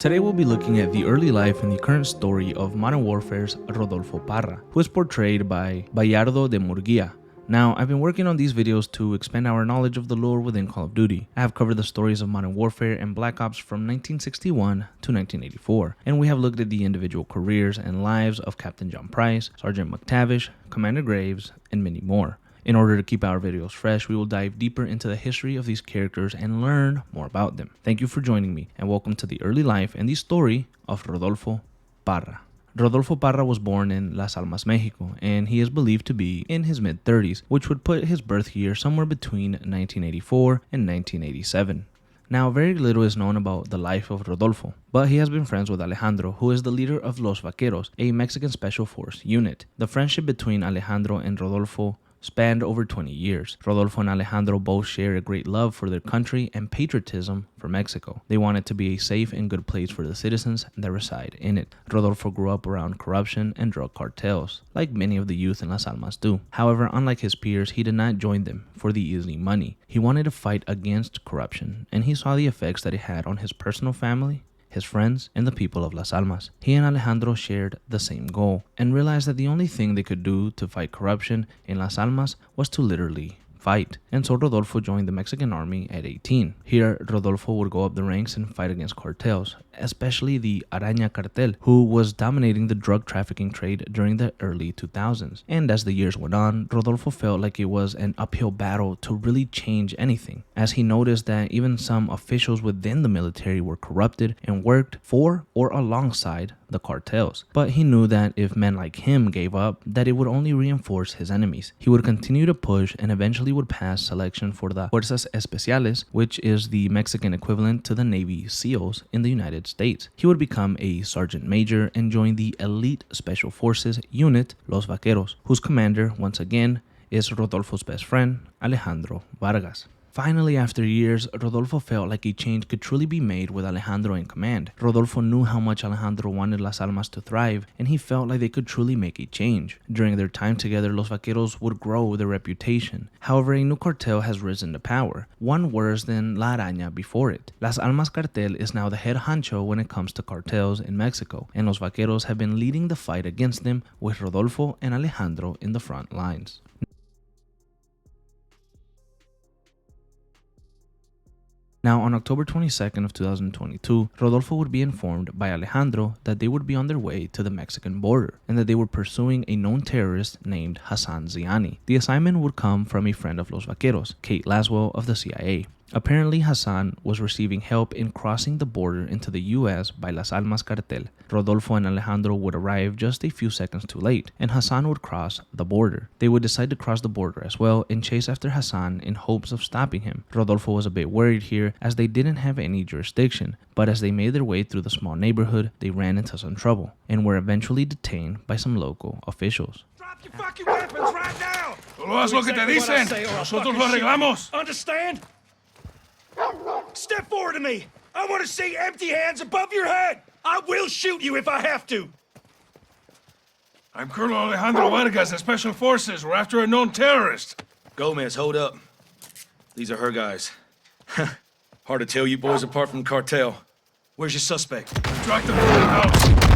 Today we'll be looking at the early life and the current story of Modern Warfare's Rodolfo Parra, who is portrayed by Bayardo de Murguia. Now, I've been working on these videos to expand our knowledge of the lore within Call of Duty. I have covered the stories of Modern Warfare and Black Ops from 1961 to 1984, and we have looked at the individual careers and lives of Captain John Price, Sergeant McTavish, Commander Graves, and many more. In order to keep our videos fresh, we will dive deeper into the history of these characters and learn more about them. Thank you for joining me, and welcome to the early life and the story of Rodolfo Parra. Rodolfo Parra was born in Las Almas, Mexico, and he is believed to be in his mid-30s, which would put his birth year somewhere between 1984 and 1987. Now, very little is known about the life of Rodolfo, but he has been friends with Alejandro, who is the leader of Los Vaqueros, a Mexican Special Force unit. The friendship between Alejandro and Rodolfo spanned over 20 years. Rodolfo and Alejandro both share a great love for their country and patriotism for Mexico. They want it to be a safe and good place for the citizens that reside in it. Rodolfo grew up around corruption and drug cartels, like many of the youth in Las Almas do. However, unlike his peers, he did not join them for the easy money. He wanted to fight against corruption, and he saw the effects that it had on his personal family, his friends, and the people of Las Almas. He and Alejandro shared the same goal and realized that the only thing they could do to fight corruption in Las Almas was to literally fight. And so Rodolfo joined the Mexican army at 18. Here, Rodolfo would go up the ranks and fight against cartels, especially the Araña cartel, who was dominating the drug trafficking trade during the early 2000s. And as the years went on, Rodolfo felt like it was an uphill battle to really change anything, as he noticed that even some officials within the military were corrupted and worked for or alongside the cartels. But he knew that if men like him gave up, that it would only reinforce his enemies. He would continue to push and eventually would pass selection for the Fuerzas Especiales, which is the Mexican equivalent to the Navy SEALs in the United States. He would become a sergeant major and join the elite special forces unit, Los Vaqueros, whose commander, once again, is Rodolfo's best friend, Alejandro Vargas. Finally, after years, Rodolfo felt like a change could truly be made with Alejandro in command. Rodolfo knew how much Alejandro wanted Las Almas to thrive, and he felt like they could truly make a change. During their time together, Los Vaqueros would grow their reputation. However, a new cartel has risen to power, one worse than La Araña before it. Las Almas cartel is now the head honcho when it comes to cartels in Mexico, and Los Vaqueros have been leading the fight against them, with Rodolfo and Alejandro in the front lines. Now, on October 22nd of 2022, Rodolfo would be informed by Alejandro that they would be on their way to the Mexican border and that they were pursuing a known terrorist named Hassan Ziani. The assignment would come from a friend of Los Vaqueros, Kate Laswell of the CIA. Apparently, Hassan was receiving help in crossing the border into the U.S. by Las Almas cartel. Rodolfo and Alejandro would arrive just a few seconds too late, and Hassan would cross the border. They would decide to cross the border as well and chase after Hassan in hopes of stopping him. Rodolfo was a bit worried here as they didn't have any jurisdiction, but as they made their way through the small neighborhood, they ran into some trouble and were eventually detained by some local officials. Drop your fucking weapons right now! Solo haz lo que te dicen. Nosotros lo arreglamos. Understand? Step forward to me! I want to see empty hands above your head! I will shoot you if I have to! I'm Colonel Alejandro Vargas of Special Forces. We're after a known terrorist. Gomez, hold up. These are her guys. Hard to tell you boys apart from cartel. Where's your suspect? Track them to the house.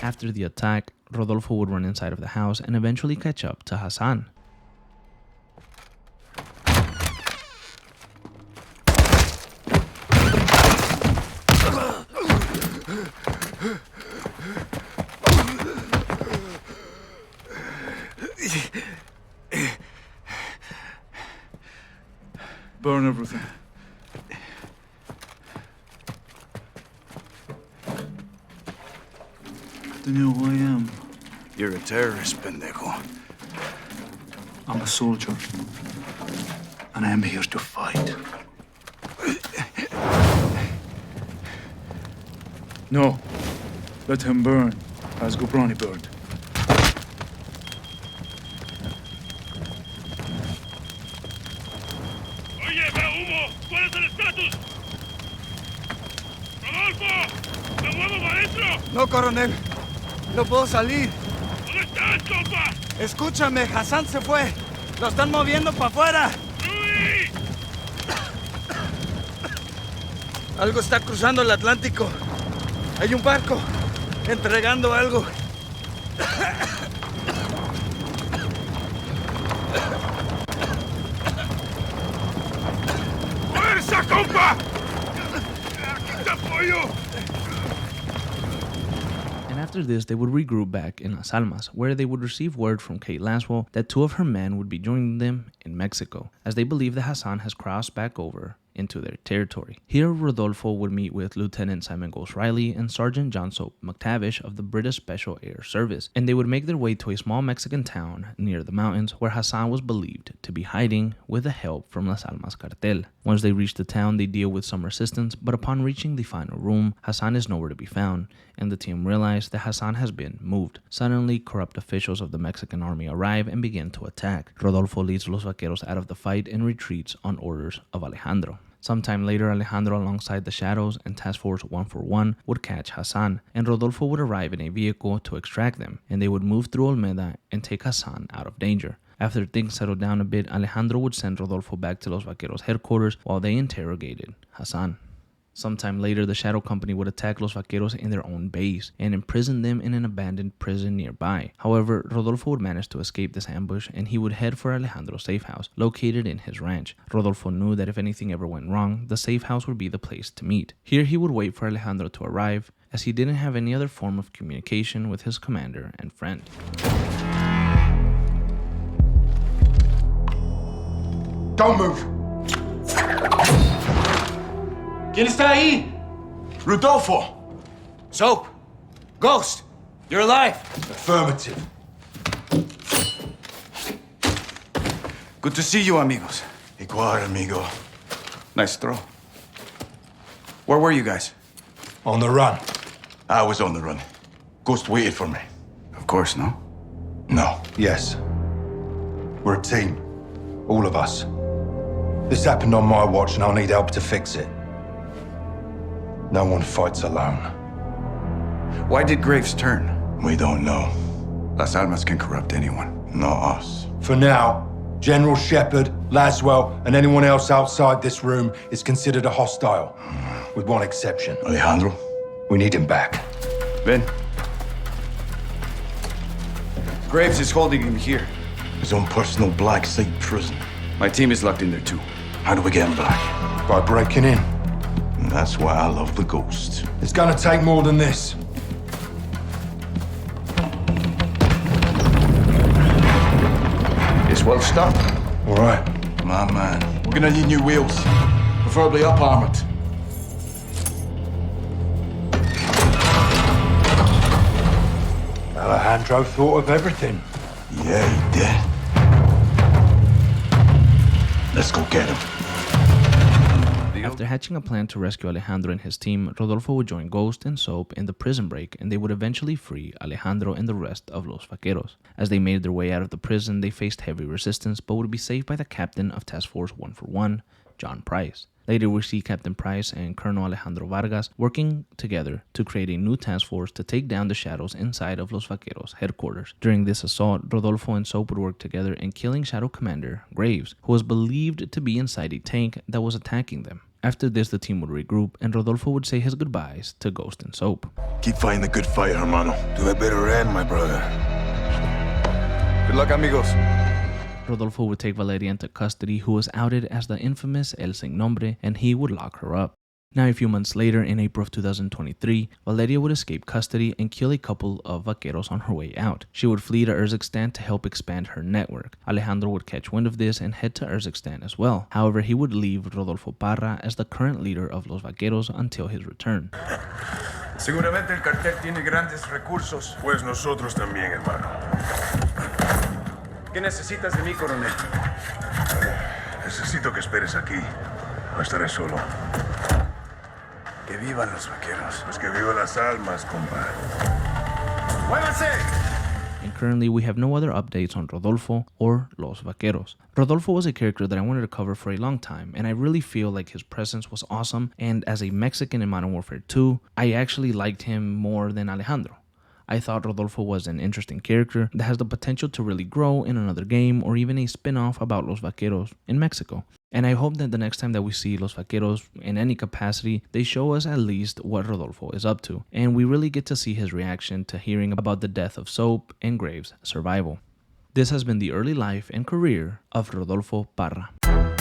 After the attack, Rodolfo would run inside of the house and eventually catch up to Hassan. Burn everything. Do you know who I am? You're a terrorist, pendejo. I'm a soldier. And I am here to fight. No. Let him burn, as Gobrani burned. Oye, veo humo. ¿Cuál es el estatus? Rodolfo, me muevo para adentro. No, coronel. No puedo salir. Escúchame, Hassan se fue. Lo están moviendo para afuera. Algo está cruzando el Atlántico. Hay un barco entregando algo. ¡Fuerza, compa! ¡Aquí te apoyo! And after this, they would regroup back in Las Almas, where they would receive word from Kate Laswell that 2 of her men would be joining them in Mexico, as they believe that Hassan has crossed back over into their territory. Here, Rodolfo would meet with Lieutenant Simon Ghost Riley and Sergeant John Soap McTavish of the British Special Air Service, and they would make their way to a small Mexican town near the mountains where Hassan was believed to be hiding with the help from Las Almas cartel. Once they reach the town, they deal with some resistance, but upon reaching the final room, Hassan is nowhere to be found, and the team realize that Hassan has been moved. Suddenly, corrupt officials of the Mexican army arrive and begin to attack. Rodolfo leads Los Vaqueros out of the fight and retreats on orders of Alejandro. Sometime later, Alejandro alongside the Shadows and Task Force 141 would catch Hassan, and Rodolfo would arrive in a vehicle to extract them, and they would move through Olmeda and take Hassan out of danger. After things settled down a bit, Alejandro would send Rodolfo back to Los Vaqueros headquarters while they interrogated Hassan. Sometime later, the Shadow Company would attack Los Vaqueros in their own base and imprison them in an abandoned prison nearby. However, Rodolfo would manage to escape this ambush and he would head for Alejandro's safe house, located in his ranch. Rodolfo knew that if anything ever went wrong, the safe house would be the place to meet. Here he would wait for Alejandro to arrive, as he didn't have any other form of communication with his commander and friend. Don't move! ¿Quién está ahí? Rodolfo! Soap. Ghost. You're alive. Affirmative. Good to see you, amigos. Igual, amigo. Nice throw. Where were you guys? On the run. I was on the run. Ghost waited for me. Of course, no? No. Yes. We're a team. All of us. This happened on my watch and I'll need help to fix it. No one fights alone. Why did Graves turn? We don't know. Las Almas can corrupt anyone. Not us. For now, General Shepard, Laswell, and anyone else outside this room is considered a hostile. With one exception. Alejandro? We need him back. Ben? Graves is holding him here. His own personal black site prison. My team is locked in there too. How do we get him back? By breaking in. And that's why I love the Ghost. It's gonna take more than this. It's well stocked. All right. My man. We're gonna need new wheels. Preferably up-armored. Alejandro thought of everything. Yeah, he did. Let's go get him. After hatching a plan to rescue Alejandro and his team, Rodolfo would join Ghost and Soap in the prison break, and they would eventually free Alejandro and the rest of Los Vaqueros. As they made their way out of the prison, they faced heavy resistance, but would be saved by the captain of Task Force 141, John Price. Later, we see Captain Price and Colonel Alejandro Vargas working together to create a new task force to take down the Shadows inside of Los Vaqueros headquarters. During this assault, Rodolfo and Soap would work together in killing Shadow Commander Graves, who was believed to be inside a tank that was attacking them. After this, the team would regroup, and Rodolfo would say his goodbyes to Ghost and Soap. Keep fighting the good fight, hermano. To a better end, my brother. Good luck, amigos. Rodolfo would take Valeria into custody, who was outed as the infamous El Sin Nombre, and he would lock her up. Now, a few months later, in April of 2023, Valeria would escape custody and kill a couple of vaqueros on her way out. She would flee to Urzikstan to help expand her network. Alejandro would catch wind of this and head to Urzikstan as well. However, he would leave Rodolfo Parra as the current leader of Los Vaqueros until his return. Seguramente el cartel tiene grandes recursos. Pues nosotros también, hermano. ¿Qué necesitas de mí, coronel? Necesito que esperes aquí. No estaré solo. Que vivan los vaqueros. Pues que viva las almas, compa. ¡Muévanse! And currently, we have no other updates on Rodolfo or Los Vaqueros. Rodolfo was a character that I wanted to cover for a long time, and I really feel like his presence was awesome, and as a Mexican in Modern Warfare 2, I actually liked him more than Alejandro. I thought Rodolfo was an interesting character that has the potential to really grow in another game or even a spin-off about Los Vaqueros in Mexico. And I hope that the next time that we see Los Vaqueros in any capacity, they show us at least what Rodolfo is up to, and we really get to see his reaction to hearing about the death of Soap and Graves' survival. This has been the early life and career of Rodolfo Parra.